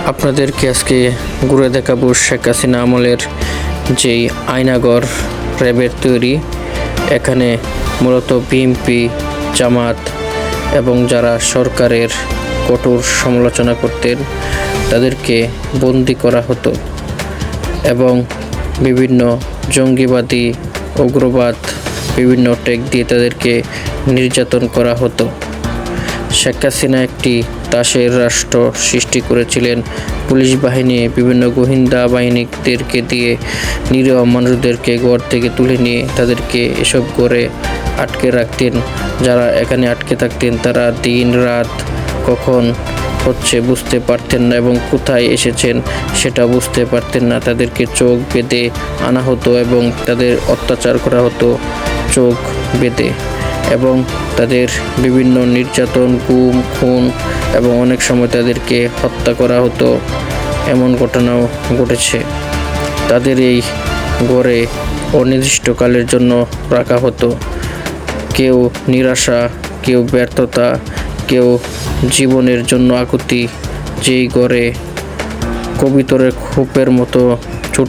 আপনাদেরকে আজকে ঘুরে দেখাবো শেখ হাসিনা আমলের যেই আয়নাঘর র্যাবের তৈরি। এখানে মূলত বিএনপি, জামাত এবং যারা সরকারের কঠোর সমালোচনা করতেন তাদেরকে বন্দি করা হতো এবং বিভিন্ন জঙ্গিবাদী, উগ্রবাদ, বিভিন্ন টেক দিয়ে তাদেরকে নির্যাতন করা হতো। শেখ হাসিনা একটি তাসের রাষ্ট্র সৃষ্টি করেছিলেন। পুলিশ বাহিনী, বিভিন্ন গোয়েন্দা বাহিনীদেরকে দিয়ে নিরীহ মানুষদেরকে ঘর থেকে তুলে নিয়ে তাদেরকে এসব ঘরে আটকে রাখতেন। যারা এখানে আটকে থাকতেন তারা দিন রাত কখন হচ্ছে বুঝতে পারতেন না এবং কোথায় এসেছেন সেটা বুঝতে পারতেন না। তাদেরকে চোখ বেঁধে আনা হতো এবং তাদের অত্যাচার করা হতো চোখ বেঁধে, এবং তাদের বিভিন্ন নির্যাতন, গুম, খুন এবং অনেক সময় তাদেরকে হত্যা করা হতো। এমন ঘটনাও ঘটেছে। তাদের এই ঘরে অনির্দিষ্টকালের জন্য রাখা হতো। কেউ নিরাশা, কেউ ব্যর্থতা, কেউ জীবনের জন্য আকুতি, যেই ঘরে কবিতরের খোপের মতো ছোট